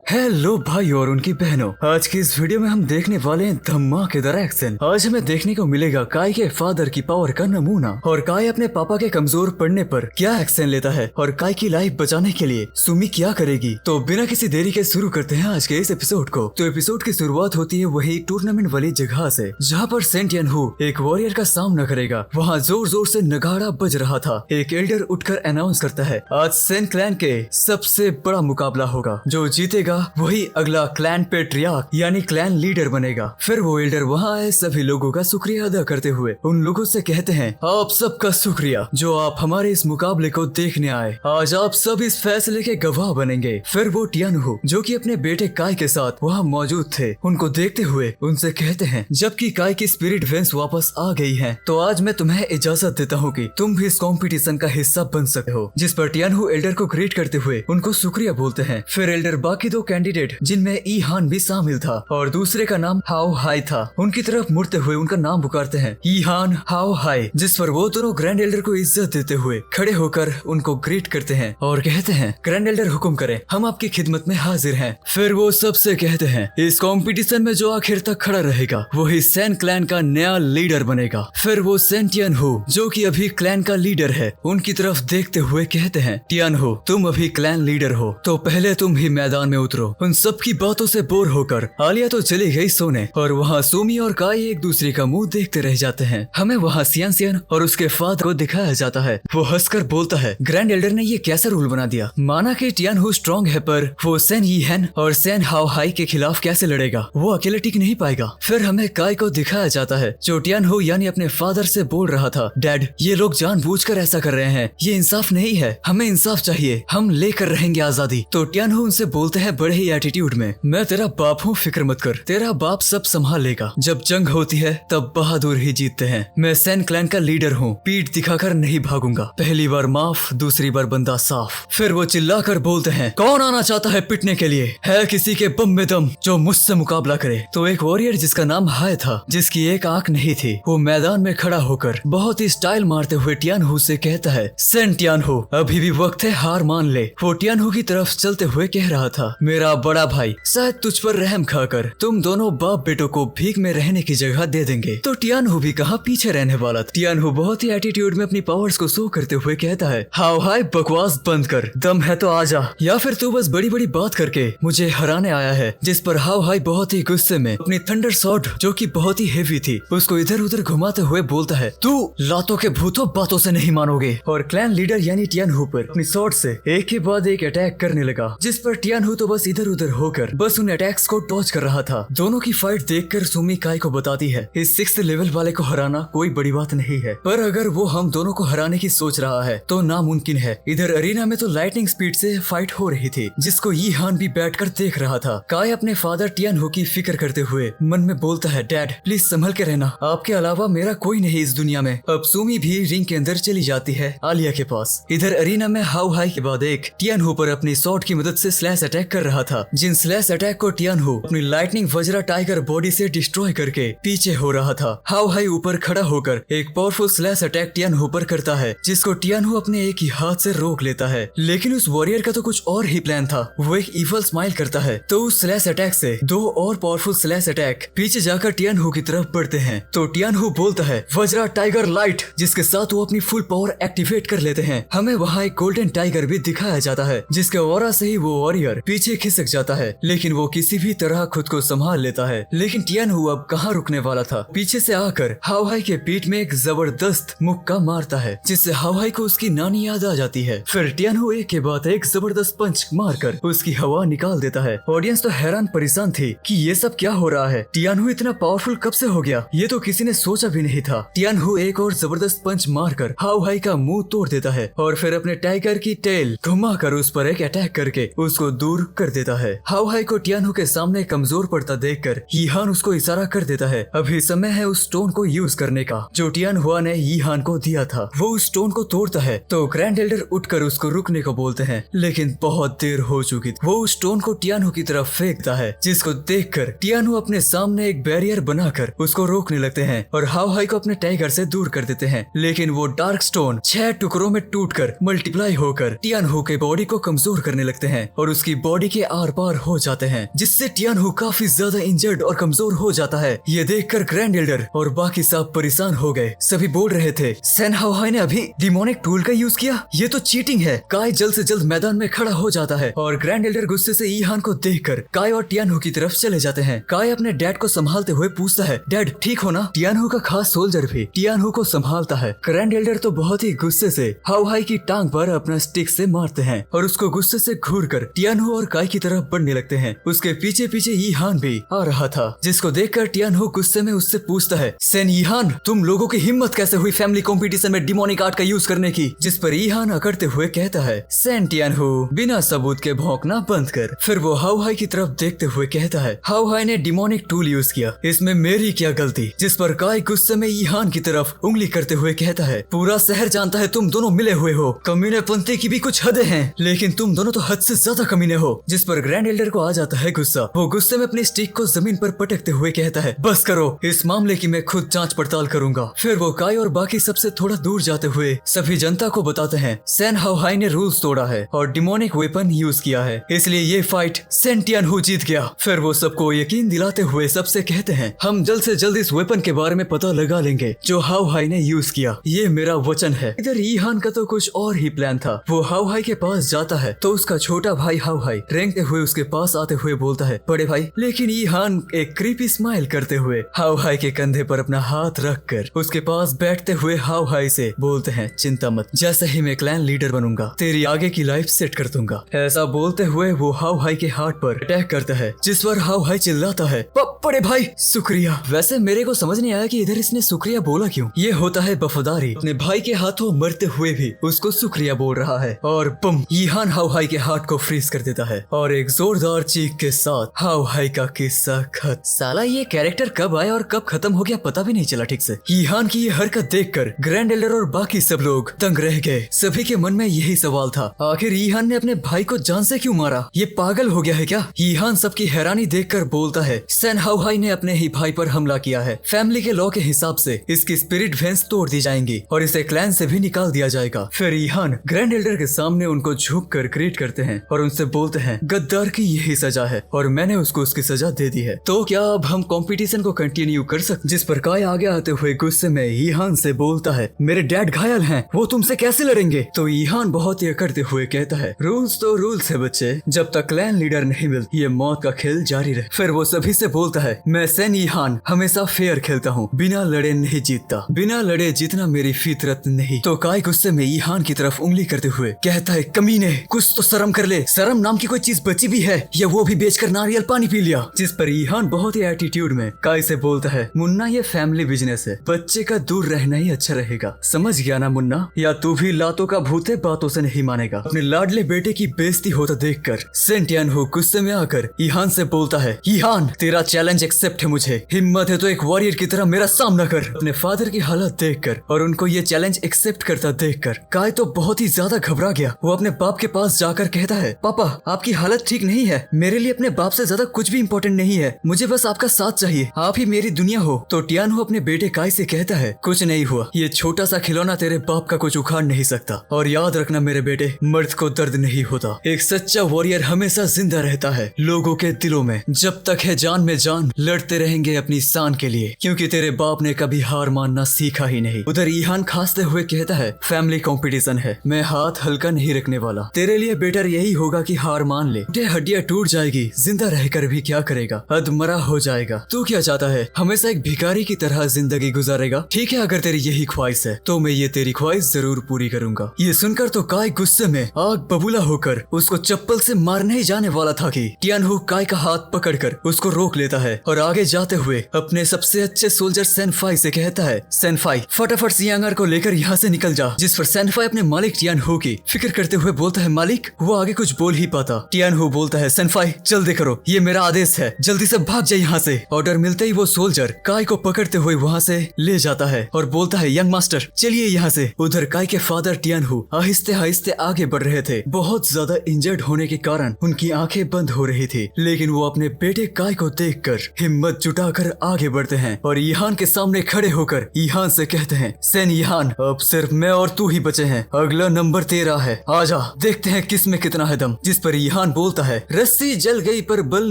Hello भाई और उनकी बहनों, आज की इस वीडियो में हम देखने वाले हैं धमाकेदार एक्शन। आज हमें देखने को मिलेगा काई के फादर की पावर का नमूना और काई अपने पापा के कमजोर पड़ने पर क्या एक्शन लेता है और काई की लाइफ बचाने के लिए सुमी क्या करेगी। तो बिना किसी देरी के शुरू करते हैं आज के इस एपिसोड को। तो एपिसोड की शुरुआत होती है वही टूर्नामेंट वाली जगह से, जहाँ पर सेंट यान हू एक वॉरियर का सामना करेगा। वहाँ जोर जोर से नगाड़ा बज रहा था। एक एल्डर उठकर अनाउंस करता है, आज सेंट क्लैन के सबसे बड़ा मुकाबला होगा, जो जीतेगा वही अगला क्लैन पेट्रियार्क यानी क्लैन लीडर बनेगा। फिर वो एल्डर वहाँ आए सभी लोगों का शुक्रिया अदा करते हुए उन लोगों से कहते हैं, आप सबका शुक्रिया जो आप हमारे इस मुकाबले को देखने आए। आज आप सब इस फैसले के गवाह बनेंगे। फिर वो टियान हू जो कि अपने बेटे काई के साथ वहाँ मौजूद थे, उनको देखते हुए उनसे कहते हैं, जबकि काई की स्पिरिट वेंस वापस आ गई है तो आज मैं तुम्हें इजाजत देता हूँ कि तुम भी इस कंपटीशन का हिस्सा बन सकते हो। जिस पर टियान हू एल्डर को ग्रीट करते हुए उनको शुक्रिया बोलते हैं। फिर एल्डर बाकी दो कैंडिडेट जिनमें ई हान भी शामिल था और दूसरे का नाम हाओ हाई था, उनकी तरफ मुड़ते हुए उनका नाम पुकारते हैं, ई हान हाओ हाई। जिस पर वो दोनों ग्रैंड एल्डर को इज्जत देते हुए खड़े होकर उनको ग्रीट करते हैं और कहते हैं, ग्रैंड एल्डर हुक्म करें, हम आपकी खिदमत में हाजिर हैं। फिर वो सबसे कहते हैं, इस कंपटीशन में जो आखिर तक खड़ा रहेगा वही सेंट क्लैन का नया लीडर बनेगा। फिर वो सेंट टियान हू जो कि अभी क्लैन का लीडर है उनकी तरफ देखते हुए कहते हैं, टियान हू तुम अभी क्लैन लीडर हो तो पहले तुम ही मैदान में उतरो। उन सब की बातों से बोर होकर आलिया तो चली गई सोने और वहाँ सुमी और काई एक दूसरे का मुंह देखते रह जाते हैं। हमें वहाँ सियान सियान और उसके फादर को दिखाया जाता है। वो हंसकर बोलता है, ग्रैंड एल्डर ने ये कैसा रूल बना दिया, माना कि टियान हू स्ट्रॉन्ग है पर वो सेन यी हैन और सेन हाओ हाई के खिलाफ कैसे लड़ेगा, वो अकेले टिक नहीं पाएगा। फिर हमें काई को दिखाया जाता है जो टियान हू यानी अपने फादर से बोल रहा था, डैड ये लोग जानबूझकर ऐसा कर रहे हैं, ये इंसाफ नहीं है, हमें इंसाफ चाहिए, हम लेकर रहेंगे आजादी। तो टियान हू उनसे बोलते हैं बड़े ही एटीट्यूड में, मैं तेरा बाप हूँ, फिक्र मत कर, तेरा बाप सब संभाल लेगा। जब जंग होती है तब बहादुर ही जीतते हैं। मैं सेन क्लैन का लीडर हूँ, पीठ दिखाकर नहीं भागूंगा, पहली बार माफ, दूसरी बार बंदा साफ। फिर वो चिल्लाकर बोलते हैं, कौन आना चाहता है पिटने के लिए, है किसी के बम में दम जो मुझसे मुकाबला करे। तो एक वॉरियर जिसका नाम हाय था, जिसकी एक आंख नहीं थी, वो मैदान में खड़ा होकर बहुत ही स्टाइल मारते हुए टियान हू से कहता है, सेंट टियान हू अभी भी वक्त है, हार मान ले। वो टियान हू की तरफ चलते हुए कह रहा था, मेरा बड़ा भाई शायद तुझ पर रहम खाकर तुम दोनों बाप बेटों को भीख में रहने की जगह दे देंगे। तो टियान हू भी कहाँ पीछे रहने वाला था। टियान हू बहुत ही एटीट्यूड में अपनी पावर्स को शो करते हुए कहता है, हाओ हाय बकवास बंद कर, दम है तो आजा, या फिर तू बस बड़ी बड़ी बात करके मुझे हराने आया है। जिस पर हाओ हाय बहुत ही गुस्से में अपनी थंडर शॉट जो कि बहुत ही हेवी थी उसको इधर उधर घुमाते हुए बोलता है, तू लातों के भूतों बातों से नहीं मानोगे। और क्लैन लीडर यानी टियान हू पर अपनी शॉट से एक के बाद एक अटैक करने लगा। जिस पर टियान हू तो बस इधर उधर होकर बस उन अटैक्स को डॉज कर रहा था। दोनों की फाइट देखकर सुमी काई को बताती है, इस 6th लेवल वाले को हराना कोई बड़ी बात नहीं है, पर अगर वो हम दोनों को हराने की सोच रहा है तो नामुमकिन है। इधर अरीना में तो लाइटनिंग स्पीड से फाइट हो रही थी, जिसको यी हान भी बैठकर देख रहा था। काई अपने फादर टियान हू की फिक्र करते हुए मन में बोलता है, डैड प्लीज संभल के रहना, आपके अलावा मेरा कोई नहीं इस दुनिया में। अब सुमी भी रिंग के अंदर चली जाती है आलिया के पास। इधर अरीना में हाओ हाई के बाद एक टियान हू पर अपनी शॉट की मदद से स्लैश अटैक कर रहा था। जिन स्लैश अटैक को टियान हू अपनी लाइटनिंग वज्रा टाइगर बॉडी से डिस्ट्रॉय करके पीछे हो रहा था। हाओ हाई ऊपर खड़ा होकर एक पावरफुल स्लैश अटैक टियान हू पर करता है, जिसको टियान हू अपने एक ही हाथ से रोक लेता है। लेकिन उस वॉरियर का तो कुछ और ही प्लान था। वो एक इवल स्माइल करता है तो उस स्लैश अटैक से दो और पावरफुल स्लैश अटैक पीछे जाकर टियान हू की तरफ बढ़ते हैं। तो टियान हू बोलता है, वज्रा टाइगर लाइट, जिसके साथ वो अपनी फुल पावर एक्टिवेट कर लेते हैं। हमें वहाँ एक गोल्डन टाइगर भी दिखाया जाता है, जिसके ऑरा से ही वो वॉरियर पीछे खिसक जाता है, लेकिन वो किसी भी तरह खुद को संभाल लेता है। लेकिन टियान हू अब कहाँ रुकने वाला था, पीछे से आकर हाओ हाई के पीठ में एक जबरदस्त मुक्का मारता है, जिससे हाओ हाई को उसकी नानी याद आ जाती है। फिर टियान हू एक के बाद एक जबरदस्त पंच मारकर उसकी हवा निकाल देता है। ऑडियंस तो हैरान परेशान थी कि ये सब क्या हो रहा है, टियान हू इतना पावरफुल कब से हो गया, ये तो किसी ने सोचा भी नहीं था। टियान हू एक और जबरदस्त पंच मारकर हाओ हाई का मुंह तोड़ देता है और फिर अपने टाइगर की टेल घुमाकर उस पर एक अटैक करके उसको दूर कर देता है। हाओ हाई को टियान हू के सामने कमजोर पड़ता देखकर यी हान उसको इशारा कर देता है, अभी समय है उस स्टोन को यूज करने का जो टियान हुआ ने यी हान को दिया था। वो उस स्टोन को तोड़ता है तो ग्रैंड एल्डर उठकर उसको रुकने को बोलते हैं, लेकिन बहुत देर हो चुकी थी। वो उस स्टोन को टियान हू की तरफ फेंकता है, जिसको देखकर टियान हू अपने सामने एक बैरियर बनाकर उसको रोकने लगते हैं और हाओ हाई को अपने टाइगर से दूर कर देते हैं। लेकिन वो डार्क स्टोन 6 टुकड़ों में टूटकर मल्टीप्लाई होकर टियान हू के बॉडी को कमजोर करने लगते हैं और उसकी बॉडी के आर पार हो जाते हैं, जिससे टियानहू काफी ज्यादा इंजर्ड और कमजोर हो जाता है। ये देखकर ग्रैंड एल्डर और बाकी सब परेशान हो गए। सभी बोल रहे थे सैन हाओहाई ने अभी डिमोनिक टूल का यूज किया, ये तो चीटिंग है। काय जल्द से जल्द मैदान में खड़ा हो जाता है और ग्रैंड एल्डर गुस्से से ईहान को देखकर काय और टियानहू की तरफ चले जाते हैं। काय अपने डैड को संभालते हुए पूछता है, डैड ठीक हो ना? टियानहू का खास सोल्जर भी टियानहू को संभालता है। ग्रैंड एल्डर तो बहुत ही गुस्से से हाओहाई की टांग पर अपना स्टिक से मारते हैं और उसको गुस्से से घूरकर टियानहू और काय की तरफ बढ़ने लगते हैं। उसके पीछे पीछे ईहान भी आ रहा था, जिसको देखकर टियानहू गुस्से में उससे पूछता है, सैन ईहान तुम लोगों की हिम्मत कैसे हुई फैमिली कंपटीशन में डिमोनिक आर्ट का यूज करने की? जिस पर ईहान अकड़ते हुए कहता है, सैन टियानहू बिना सबूत के भौंकना बंद कर। फिर वो हाओहाई की तरफ देखते हुए कहता है, हाओहाई ने डिमोनिक टूल यूज किया, इसमें मेरी क्या गलती? जिस पर काय गुस्से में ईहान की तरफ उंगली करते हुए कहता है, पूरा शहर जानता है तुम दोनों मिले हुए हो, कमीनेपंती की भी कुछ हदें हैं, लेकिन तुम दोनों तो हद से ज्यादा कमीने हो। जिस पर ग्रैंड एल्डर को आ जाता है गुस्सा। वो गुस्से में अपनी स्टिक को जमीन पर पटकते हुए कहता है, बस करो, इस मामले की मैं खुद जांच पड़ताल करूंगा। फिर वो काय और बाकी सबसे थोड़ा दूर जाते हुए सभी जनता को बताते हैं, सैन हाओहाई ने रूल्स तोड़ा है और डिमोनिक वेपन यूज किया है, इसलिए ये फाइट सैन टियानहू जीत गया। फिर वो सबको यकीन दिलाते हुए सबसे कहते हैं, हम जल्द से जल्द इस वेपन के बारे में पता लगा लेंगे जो हाओहाई ने यूज किया, ये मेरा वचन है। इधर ईहान का तो कुछ और ही प्लान था। वो हाओहाई के पास जाता है तो उसका छोटा भाई हाओहाई रेंगते हुए उसके पास आते हुए बोलता है, बड़े भाई। लेकिन ईहान एक क्रीपी स्माइल करते हुए हाओहाई के कंधे पर अपना हाथ रखकर उसके पास बैठते हुए हाओहाई से बोलते हैं, चिंता मत, जैसे ही मैं क्लैन लीडर बनूंगा तेरी आगे की लाइफ सेट कर दूंगा। ऐसा बोलते हुए वो हाओहाई के हार्ट पर अटैक करता है, जिस पर हाओहाई चिल्लाता है, बड़े भाई शुक्रिया। वैसे मेरे को समझ नहीं आया कि इधर इसने शुक्रिया बोला क्यों। ये होता है वफादारी, अपने भाई के हाथों मरते हुए भी उसको शुक्रिया बोल रहा है। और बम, ईहान हाओहाई के हार्ट को फ्रीज कर देता है और एक जोरदार चीख के साथ हाओहाई का किस्सा खत्म। साला ये कैरेक्टर कब आया और कब खत्म हो गया पता भी नहीं चला ठीक से। ईहान की ये हरकत देखकर ग्रैंड एल्डर और बाकी सब लोग दंग रह गए। सभी के मन में यही सवाल था, आखिर ईहान ने अपने भाई को जान से क्यों मारा? ये पागल हो गया है क्या? ईहान सबकी हैरानी देखकर बोलता है, सैन हाओहाई ने अपने ही भाई पर हमला किया है। फैमिली के लॉ के हिसाब से इसकी स्पिरिट वेंस तोड़ दी जाएंगी और इसे क्लैन से भी निकाल दिया जाएगा। फिर ईहान ग्रैंड एल्डर के सामने उनको झुक कर ग्रीट करते हैं और उनसे बोलते हैं, गद्दार की यही सजा है और मैंने उसको उसकी सजा दे दी है, तो क्या अब हम कंपटीशन को कंटिन्यू कर सकते? जिस पर काय आगे आते हुए गुस्से में ईहान से बोलता है, मेरे डैड घायल हैं, वो तुमसे कैसे लड़ेंगे? तो ईहान बहुत ही अकड़ते हुए कहता है, रूल्स तो रूल्स है बच्चे, जब तक क्लैन लीडर नहीं मिलती ये मौत का खेल जारी रहे। फिर वो सभी से बोलता है, मैं सैन ईहान हमेशा फेयर खेलता हूँ, बिना लड़े नहीं जीतता, बिना लड़े जीतना मेरी फितरत नहीं। तो काय गुस्से में ईहान की तरफ उंगली करते हुए कहता है, कमीने कुछ तो शर्म कर ले, शर्म नाम की कोई चीज बची भी है या वो भी बेचकर नारियल पानी पी लिया? जिस पर ईहान बहुत ही एटीट्यूड में काय से बोलता है, मुन्ना ये फैमिली बिजनेस है, बच्चे का दूर रहना ही अच्छा रहेगा, समझ गया ना मुन्ना? या तू भी लातों का भूत है, बातों से नहीं मानेगा। अपने लाडले बेटे की बेइज्जती होता देखकर सैन टियानहू गुस्से में आकर ईहान से बोलता है, ईहान तेरा चैलेंज एक्सेप्ट है, मुझे हिम्मत है तो एक वॉरियर की तरह मेरा सामना कर। अपने फादर की हालत देखकर और उनको ये चैलेंज एक्सेप्ट करता देखकर काय तो बहुत ही ज्यादा घबरा गया। वो अपने बाप के पास जाकर कहता है, पापा आपकी हालत ठीक नहीं है, मेरे लिए अपने बाप से ज्यादा कुछ भी इम्पोर्टेंट नहीं है, मुझे बस आपका साथ चाहिए, आप ही मेरी दुनिया हो। तो टियानहू अपने बेटे काय से कहता है, कुछ नहीं हुआ, ये छोटा सा खिलौना तेरे बाप का कुछ उखाड़ नहीं सकता, और याद रखना मेरे बेटे, मर्द को दर्द नहीं होता, एक सच्चा वॉरियर हमेशा जिंदा रहता है लोगों के दिलों में, जब तक है जान में जान लड़ते रहेंगे अपनी शान के लिए, क्योंकि तेरे बाप ने कभी हार मानना सीखा ही नहीं। उधर ईहान खांसते हुए कहता है, फैमिली कंपटीशन है, मैं हाथ हल्का नहीं रखने वाला, तेरे लिए बेटर यही होगा कि हार मान ले, हड्डियां टूट जाएगी, जिंदा रहकर भी क्या करेगा, अधमरा हो जाएगा। तू क्या चाहता है, हमेशा एक भिखारी की तरह जिंदगी गुजारेगा? ठीक है, अगर तेरी यही ख्वाहिश है तो मैं ये तेरी ख्वाहिश जरूर पूरी करूंगा। ये सुनकर तो काय गुस्से में आग बबूला होकर उसको चप्पल से मारने ही जाने वाला था कि टियानहू काय का हाथ पकड़कर उसको रोक लेता है और आगे जाते हुए अपने सबसे अच्छे सोल्जर सैनफाई से कहता है, सैनफाई फटाफट सियांगर को लेकर यहाँ से निकल जा। जिस पर सैनफाई अपने मालिक टियानहू की फिक्र करते हुए बोलता है, मालिक? वो आगे कुछ बोल ही पाता। टियानहू बोलता है, सैनफाई जल्दी करो, ये मेरा आदेश है, जल्दी से भाग जाए यहाँ से। ऑर्डर मिलते ही वो सोल्जर काय को पकड़ते हुए वहाँ से ले जाता है और बोलता है, यंग मास्टर चलिए यहाँ से। उधर काय के फादर टियानहू आहिस्ते आहिस्ते आगे बढ़ रहे थे, बहुत ज्यादा इंजर्ड होने के कारण उनकी आंखें बंद हो रही थी, लेकिन वो अपने बेटे काय को देखकर हिम्मत जुटाकर आगे बढ़ते हैं और ईहान के सामने खड़े होकर ईहान से कहते हैं, सैन ईहान अब सिर्फ मैं और तू ही बचे हैं, अगला नंबर तेरा है, आजा देखते हैं किस में कितना है दम। जिस पर ईहान ईहान बोलता है रस्सी जल गई पर बल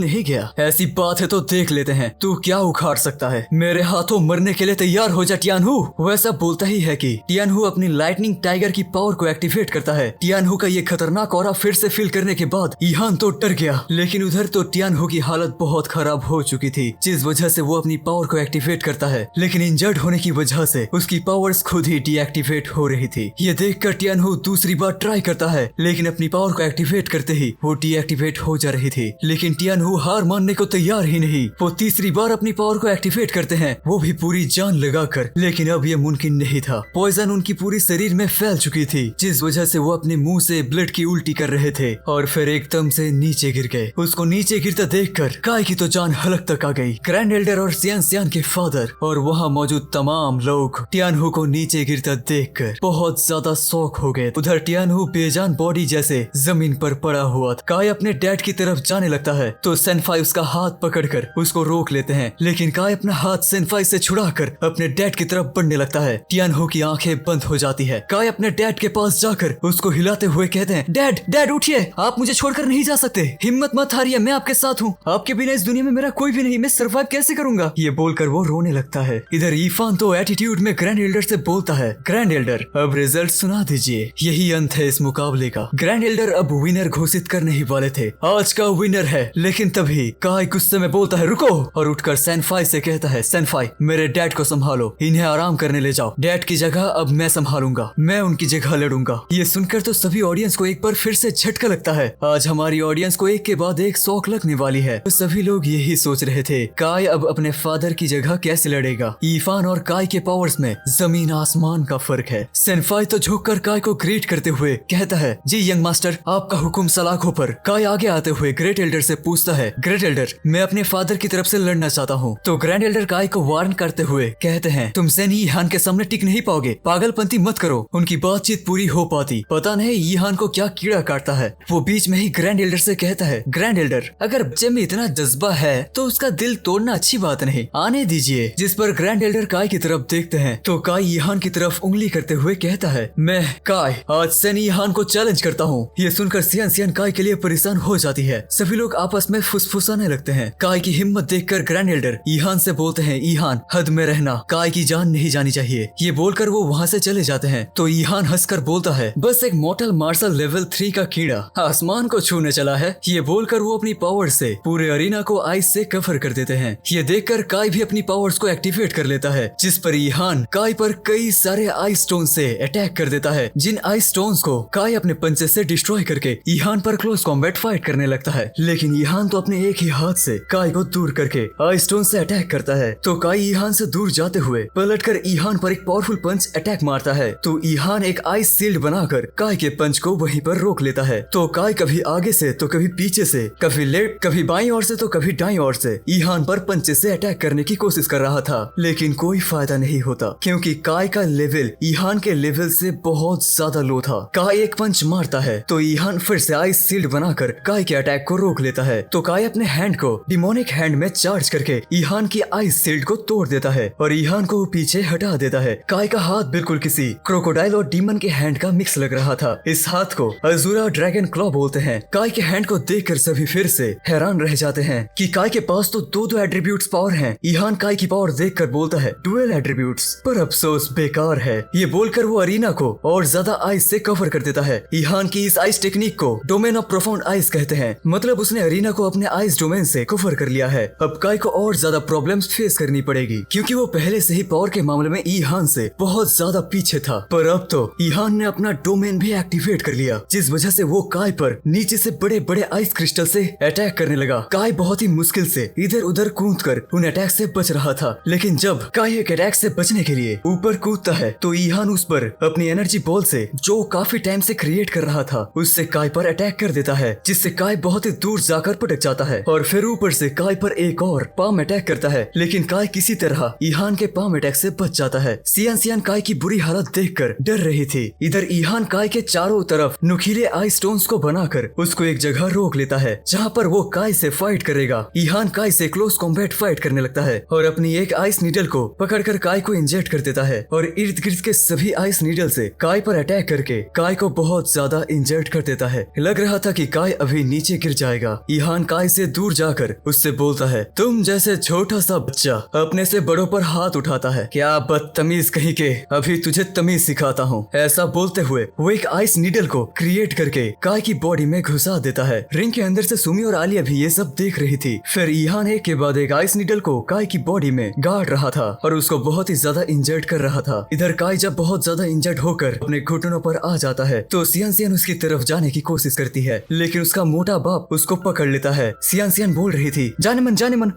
नहीं गया। ऐसी बात है तो देख लेते हैं तू क्या उखाड़ सकता है, मेरे हाथों मरने के लिए तैयार हो जा टियानहू। वैसा बोलता ही है कि टियानहू अपनी लाइटनिंग टाइगर की पावर को एक्टिवेट करता है। टियानहू का ये खतरनाक ऑरा फिर से फील करने के बाद ईहान तो डर गया, लेकिन उधर तो टियानहू की हालत बहुत खराब हो चुकी थी, जिस वजह से वो अपनी पावर को एक्टिवेट करता है, लेकिन इंजर्ड होने की वजह से उसकी पावर्स खुद ही डीएक्टिवेट हो रही थी। ये देखकर टियानहू दूसरी बार ट्राई करता है, लेकिन अपनी पावर को एक्टिवेट करते ही वो डीएक्टिवेट हो जा रही थी। लेकिन टियानहू हार मानने को तैयार ही नहीं। वो तीसरी बार अपनी पावर को एक्टिवेट करते हैं, वो भी पूरी जान लगाकर, लेकिन अब ये मुमकिन नहीं था। पॉइजन उनकी पूरी शरीर में फैल चुकी थी, जिस वजह से वो अपने मुंह से ब्लड की उल्टी कर रहे थे और फिर एकदम से नीचे गिर गए। उसको नीचे गिरता देखकर काय की तो जान हलक तक आ गई। ग्रैंड एल्डर और सियान सियान के फादर और वहाँ मौजूद तमाम लोग टियानहू को नीचे गिरता देखकर बहुत ज्यादा शॉक हो गए। उधर टियानहू बेजान बॉडी जैसे जमीन पर पड़ा हुआ था। काय अपने डैड की तरफ जाने लगता है तो सेनफाई उसका हाथ पकड़कर उसको रोक लेते हैं, लेकिन काय अपना हाथ सेनफाई से छुड़ाकर अपने डैड की तरफ बढ़ने लगता है। टियानहू की आंखें बंद हो जाती है। काय अपने डैड के पास जाकर उसको हिलाते हुए कहते हैं डैड डैड उठिए, आप मुझे छोड़कर नहीं जा सकते, हिम्मत मत हारिए, मैं आपके साथ हूँ, आपके बिना इस दुनिया में मेरा कोई भी नहीं, मैं सर्वाइव कैसे करूंगा। ये बोलकर वो रोने लगता है। इधर ईफान तो एटीट्यूड में ग्रैंड एल्डर से बोलता है ग्रैंड एल्डर अब रिजल्ट सुना दीजिए, यही अंत है इस मुकाबले का। ग्रैंड एल्डर अब विनर घोषित करने ही वाले थे, आज का विनर है, लेकिन तभी काय गुस्से में बोलता है रुको, और उठकर सेनफाई से कहता है सेनफाई मेरे डैड को संभालो, इन्हें आराम करने ले जाओ, डैड की जगह अब मैं संभालूंगा, मैं उनकी जगह लड़ूंगा। ये सुनकर तो सभी ऑडियंस को एक बार फिर से झटका लगता है। आज हमारी ऑडियंस को एक के बाद एक शौक लगने वाली है। तो सभी लोग यही सोच रहे थे काय अब अपने फादर की जगह कैसे लड़ेगा। ईफान और काय के पावर्स में जमीन आसमान का फर्क है। सेनफाई तो झुककर काय को ग्रीट करते हुए कहता है जी यंग मास्टर, आपका हुक्म सलाखों पर। काय आगे आते हुए ग्रेट एल्डर से पूछता है ग्रेट एल्डर मैं अपने फादर की तरफ से लड़ना चाहता हूँ। तो ग्रैंड एल्डर काय को वार्न करते हुए कहते हैं तुम सेन ईहान के सामने टिक नहीं पाओगे, पागलपंती मत करो, उनकी बातचीत पूरी हो पाती, पता नहीं ईहान को क्या कीड़ा काटता है। वो बीच में ही ग्रैंड एल्डर से कहता है ग्रैंड एल्डर अगर बच्चे में इतना जज्बा है तो उसका दिल तोड़ना अच्छी बात नहीं, आने दीजिए। जिस पर ग्रैंड एल्डर काय की तरफ देखते हैं तो काय ईहान की तरफ उंगली करते हुए कहता है मैं काय आज सेन ईहान को चैलेंज करता हूँ। ये सुनकर सियान सियान काय के लिए परेशान हो जाती है। सभी लोग आपस में फुसफुसाने लगते हैं। काय की हिम्मत देखकर ग्रैंड एल्डर ईहान से बोलते हैं ईहान हद में रहना, काय की जान नहीं जानी चाहिए। ये बोलकर वो वहाँ से चले जाते हैं। तो ईहान हंसकर बोलता है बस एक मोर्टल मार्शल लेवल 3 का कीड़ा आसमान को छूने चला है। ये बोलकर वो अपनी पावर से पूरे अरीना को आइस से कवर कर देते हैं। ये देखकर काय भी अपनी पावर्स को एक्टिवेट कर लेता है, जिस पर ईहान काय पर कई सारे आइस स्टोन से अटैक कर देता है। जिन आइस स्टोन्स को काय अपने पंचे से डिस्ट्रॉय करके ईहान पर क्लोज कॉम्बैट फाइट करने लगता है, लेकिन ईहान तो अपने एक ही हाथ से काय को दूर करके आइस स्टोन से अटैक करता है। तो काय ईहान से दूर जाते हुए पलटकर ईहान पर एक पावरफुल पंच अटैक मारता है। तो ईहान एक आइस सील्ड बनाकर काय के पंच को वहीं पर रोक लेता है। तो काय कभी आगे से तो कभी पीछे से, कभी लेफ्ट कभी बाईं ओर से तो कभी दाईं ओर से ईहान पर पंचे से अटैक करने की कोशिश कर रहा था, लेकिन कोई फायदा नहीं होता क्योंकि काय का लेवल ईहान के लेवल से बहुत ज्यादा लो था। काय एक पंच मारता है तो ईहान फिर से आइस सील्ड बनाकर काय के अटैक को रोक लेता है। तो काय अपने हैंड को डिमोनिक हैंड में चार्ज करके ईहान की आइस सील्ड को तोड़ देता है और ईहान को पीछे हटा देता है। काय का हाथ बिल्कुल किसी क्रोकोडाइल और डीमन के हैंड का मिक्स लग रहा था। इस हाथ को अजूरा ड्रैगन क्लॉ बोलते हैं। काय के हैंड को देखकर सभी फिर से हैरान रह जाते हैं कि काय के पास तो दो एट्रीब्यूट्स पावर हैं। ईहान काय की पावर देखकर बोलता है डुअल एट्रीब्यूट्स, पर अफसोस बेकार है। ये बोलकर वो अरीना को और ज्यादा आइस से कवर कर देता है। ईहान की इस आइस टेक्निक को डोमेन ऑफ प्रोफाउंड आइस कहते हैं, मतलब उसने अरीना को अपने आइस डोमेन से कवर कर लिया है। अब काय को और ज्यादा प्रॉब्लम्स फेस करनी पड़ेगी क्योंकि वो पहले से ही पावर के मामले में ईहान से बहुत ज्यादा पीछे था, पर अब तो ईहान ने अपना डोमेन भी एक्टिवेट कर लिया, जिस वजह से वो काय पर नीचे से बड़े बड़े आइस क्रिस्टल से अटैक करने लगा। काय बहुत ही मुश्किल से इधर उधर कूदकर उन अटैक से बच रहा था, लेकिन जब काय एक अटैक से बचने के लिए ऊपर कूदता है तो ईहान उस पर अपनी एनर्जी बॉल से जो काफी टाइम से क्रिएट कर रहा था उससे काय पर अटैक कर देता है, जिससे काय बहुत ही दूर जाकर पटक जाता है और फिर ऊपर से काय पर एक और पाम अटैक करता है, लेकिन काय किसी तरह ईहान के पाम अटैक से बच जाता है। सियान सियान काय की बुरी हालत देखकर डर रही थी। इधर ईहान काय के चारों तरफ नुकीले आइस स्टोन्स को बनाकर उसको एक जगह रोक लेता है जहाँ पर वो काय से फाइट करेगा। ईहान काय से क्लोज कॉम्बैट फाइट करने लगता है और अपनी एक आइस नीडल को पकड़कर काय को इंजेक्ट कर देता है और इर्द गिर्द के सभी आइस नीडल से काय पर अटैक करके काय को बहुत ज्यादा इंजर्ड कर देता है। लग रहा था कि कि काय अभी नीचे गिर जाएगा। ईहान काय से दूर जाकर उससे बोलता है, तुम जैसे छोटा सा बच्चा अपने से बड़ों पर हाथ उठाता है, क्या बदतमीज कहीं के, अभी तुझे तमीज सिखाता हूँ। ऐसा बोलते हुए वो एक आइस नीडल को क्रिएट करके काय की बॉडी में घुसा देता है। रिंग के अंदर से सुमी और आलिया भी ये सब देख रही थी। फिर ईहान एक के बाद एक आइस नीडल को काय की बॉडी में गाड़ रहा था और उसको बहुत ही ज्यादा इंजर्ड कर रहा था। इधर काय जब बहुत ज्यादा इंजर्ड होकर अपने घुटनों पर आ जाता है तो सियान सियान उसकी तरफ जाने की कोशिश करती है, लेकिन उसका मोटा बाप उसको पकड़ लेता है। सियान सियान बोल रही थी, जाने मन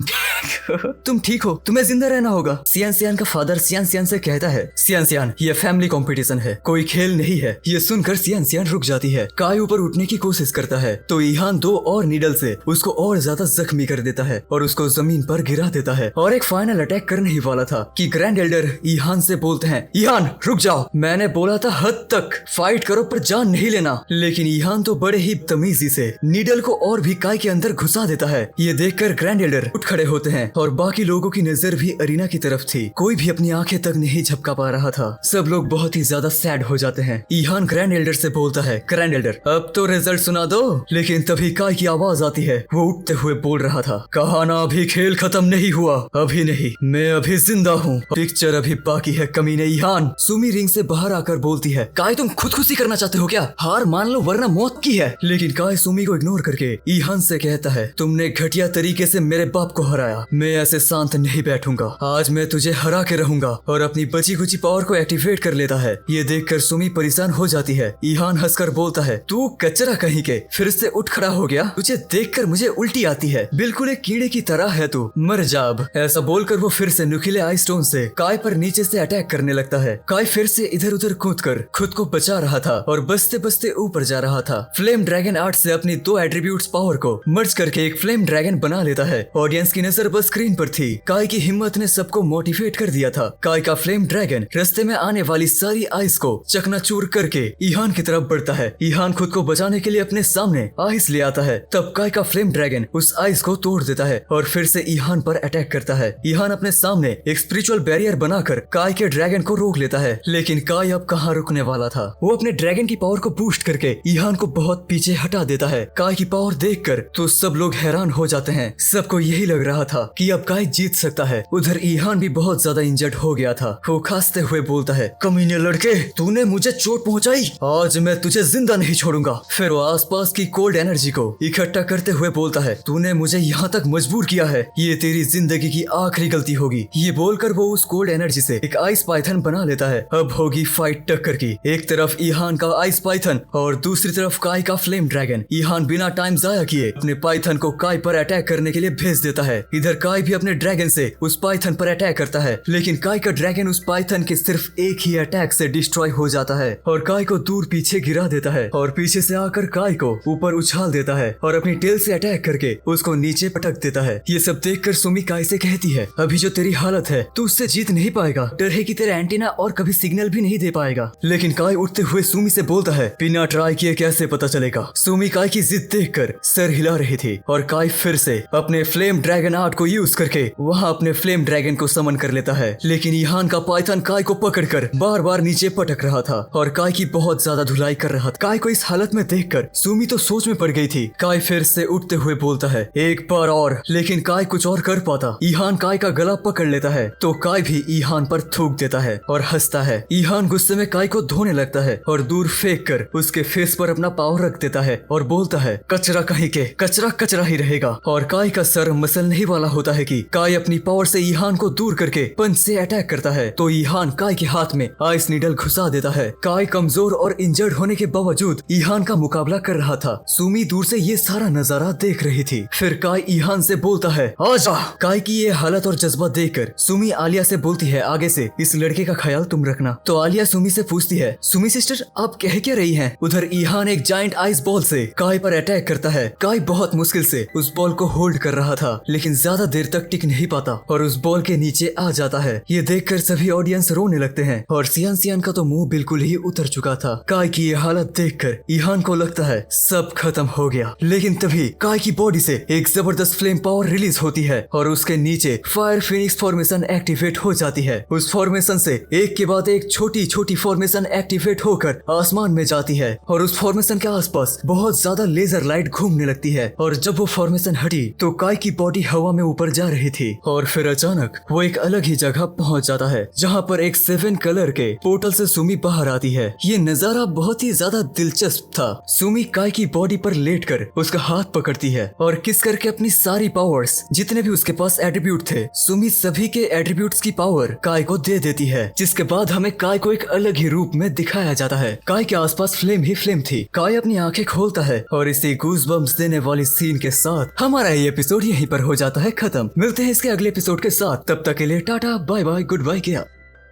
तुम ठीक हो, तुम्हें जिंदा रहना होगा। सियान सियान का फादर सियान सियान से कहता है, सियान सियान ये फैमिली कंपटीशन है, कोई खेल नहीं है। ये सुनकर सियान सियान रुक जाती है। काय ऊपर उठने की कोशिश करता है तो ईहान 2 और नीडल से उसको और ज्यादा जख्मी कर देता है और उसको जमीन पर गिरा देता है और एक फाइनल अटैक करने ही वाला था कि ग्रैंड एल्डर ईहान से बोलते हैं, ईहान रुक जाओ, मैंने बोला था हद तक फाइट करो पर जान नहीं लेना। लेकिन ईहान तो बड़े ही तमीजी से नीडल को और भी काय के अंदर घुसा देता है। ये देखकर ग्रैंड एल्डर उठ खड़े होते हैं और बाकी लोगों की नजर भी अरीना की तरफ थी। कोई भी अपनी आंखें तक नहीं झपका पा रहा था। सब लोग बहुत ही ज्यादा सैड हो जाते हैं। ईहान ग्रैंड एल्डर से बोलता है, ग्रैंड एल्डर अब तो रिजल्ट सुना दो। लेकिन तभी काय की आवाज आती है। वो उठते हुए बोल रहा था, कहा ना अभी खेल खत्म नहीं हुआ, अभी नहीं, मैं अभी जिंदा हूँ, पिक्चर अभी बाकी है कमीने ईहान। सुमी रिंग से बाहर आकर बोलती है, काय तुम खुदकुशी करना चाहते हो क्या? हार मान लो वरना मौत की है। लेकिन काय सुमी को इग्नोर करके ईहान से कहता है, तुमने घटिया तरीके से मेरे बाप को हराया, मैं ऐसे शांत नहीं बैठूंगा, आज मैं तुझे हरा के रहूंगा। और अपनी बची कुची पावर को एक्टिवेट कर लेता है। ये देखकर सुमी परेशान हो जाती है। ईहान हंसकर बोलता है, तू कचरा कहीं के, फिर से उठ खड़ा हो गया, तुझे देखकर मुझे उल्टी आती है, बिल्कुल एक कीड़े की तरह है तू, मर जा अब। ऐसा बोलकर वो फिर से नुकीले आइस स्टोन से काय पर नीचे से अटैक करने लगता है। काय फिर से इधर उधर कूदकर खुद को बचा रहा था और बचते बचते ऊपर जा रहा था। फ्लेम ड्रैगन आर्ट से अपनी 2 एट्रीब्यूट्स पावर को मर्ज करके एक फ्लेम ड्रैगन बना लेता है। ऑडियंस की नजर बस स्क्रीन पर थी। काय की हिम्मत ने सबको मोटिवेट कर दिया था। काय का फ्लेम ड्रैगन रास्ते में आने वाली सारी आइस को चकनाचूर करके ईहान की तरफ बढ़ता है। ईहान खुद को बचाने के लिए अपने सामने आइस ले आता है। तब काय का फ्लेम ड्रैगन उस आइस को तोड़ देता है और फिर से ईहान पर अटैक करता है। ईहान अपने सामने एक स्पिरिचुअल बैरियर बनाकर काय के ड्रैगन को रोक लेता है। लेकिन काय अब कहाँ रुकने वाला था। वो अपने ड्रैगन की पावर को बूस्ट करके ईहान को बहुत पीछे हटा देता है। काय की पावर देखकर तो सब लोग हैरान हो जाते हैं। सबको यही लग रहा था कि अब काय जीत सकता है। उधर ईहान भी बहुत ज्यादा इंजर्ड हो गया था। वो खांसते हुए बोलता है, कमीने लड़के, तूने मुझे चोट पहुंचाई, आज मैं तुझे जिंदा नहीं छोड़ूंगा। फिर वो आसपास की कोल्ड एनर्जी को इकट्ठा करते हुए बोलता है, तूने मुझे यहाँ तक मजबूर किया है, ये तेरी जिंदगी की आखिरी गलती होगी। ये बोलकर वो उस कोल्ड एनर्जी से एक आइस पाइथन बना लेता है। अब होगी फाइट टक्कर की। एक तरफ ईहान का आइस पाइथन और दूसरी तरफ काय का फ्लेम ड्रैगन। ईहान बिना टाइम जाया किए अपने पाइथन को काय पर अटैक करने के लिए भेज देता है। इधर काय भी अपने ड्रैगन से उस पाइथन पर अटैक करता है, लेकिन काय का ड्रैगन उस पाइथन के सिर्फ एक ही अटैक से डिस्ट्रॉय हो जाता है और काय को दूर पीछे गिरा देता है और पीछे से आकर काय को ऊपर उछाल देता है और अपनी टेल से अटैक करके उसको नीचे पटक देता है। ये सब देखकर सुमी काय से कहती है, अभी जो तेरी हालत है तू उससे जीत नहीं पाएगा, डर है कि तेरा एंटीना और कभी सिग्नल भी नहीं दे पाएगा। लेकिन काय उठते हुए सुमी से बोलता है, बिना ट्राई किए कैसे पता चलेगा। सुमी काय की जिद देखकर सर हिला रही थी और काय फिर से अपने फ्लेम ड्रैगन आर्ट को यूज करके वहाँ अपने फ्लेम ड्रैगन को समन कर लेता है। लेकिन ईहान का पाइथन काय को पकड़कर बार बार नीचे पटक रहा था और काय की बहुत ज्यादा धुलाई कर रहा था। काय को इस हालत में देखकर सुमी तो सोच में पड़ गई थी। काय फिर से उठते हुए बोलता है, एक बार और। लेकिन काय कुछ और कर पाता। ईहान काय का गला पकड़ लेता है तो काय भी ईहान पर थूक देता है और हंसता है। ईहान गुस्से में काय को धोने लगता है और दूर फेंक कर उसके फेस पर अपना पाव रख देता है और बोलता है, कचरा कहीं के, कचरा कचरा ही रहेगा। और काय का सर मसलने ही वाला होता है कि काय अपनी पावर से ईहान को दूर करके पंच से अटैक करता है तो ईहान काय के हाथ में आइस नीडल घुसा देता है। काय कमजोर और इंजर्ड होने के बावजूद ईहान का मुकाबला कर रहा था। सुमी दूर से ये सारा नजारा देख रही थी। फिर काय ईहान से बोलता है, आजा। काय की ये हालत और जज्बा देखकर सुमी आलिया से बोलती है, आगे से इस लड़के का ख्याल तुम रखना। तो आलिया सुमी से पूछती है, सुमी सिस्टर आप कह क्या रही हैं? उधर ईहान एक जायंट आइस बॉल से काय पर अटैक करता है। काय बहुत मुश्किल से उस बॉल को होल्ड कर रहा था, लेकिन ज्यादा ज्यादा देर तक टिक नहीं पाता और उस बॉल के नीचे आ जाता है। ये देखकर सभी ऑडियंस रोने लगते हैं और सियान का तो मुंह बिल्कुल ही उतर चुका था। काय की ये हालत देखकर ईहान को लगता है सब खत्म हो गया। लेकिन तभी काय की बॉडी से एक जबरदस्त फ्लेम पावर रिलीज होती है और उसके नीचे फायर फिनिक्स फॉर्मेशन एक्टिवेट हो जाती है। उस फॉर्मेशन से एक के बाद एक छोटी छोटी फॉर्मेशन एक्टिवेट होकर आसमान में जाती है और उस फॉर्मेशन के आसपास बहुत ज्यादा लेजर लाइट घूमने लगती है। और जब वो फॉर्मेशन हटी तो काय की बॉडी हवा में ऊपर जा रही थी और फिर अचानक वो एक अलग ही जगह पहुंच जाता है जहां पर एक 7 कलर के पोर्टल से सुमी बाहर आती है। ये नजारा बहुत ही ज्यादा दिलचस्प था। सुमी काय की बॉडी पर लेटकर उसका हाथ पकड़ती है और किस करके अपनी सारी पावर्स जितने भी उसके पास एट्रीब्यूट थे, सुमी सभी के एट्रीब्यूट्स की पावर काय को दे देती है। जिसके बाद हमें काय को एक अलग ही रूप में दिखाया जाता है। काय के आसपास फ्लेम ही फ्लेम थी। काय अपनी आंखें खोलता है और इसी गूज़बम्प्स देने वाली सीन के साथ हमारा ये एपिसोड यहीं पर हो जाता है खत्म। मिलते हैं इसके अगले एपिसोड के साथ, तब तक के लिए tata bye bye goodbye किया।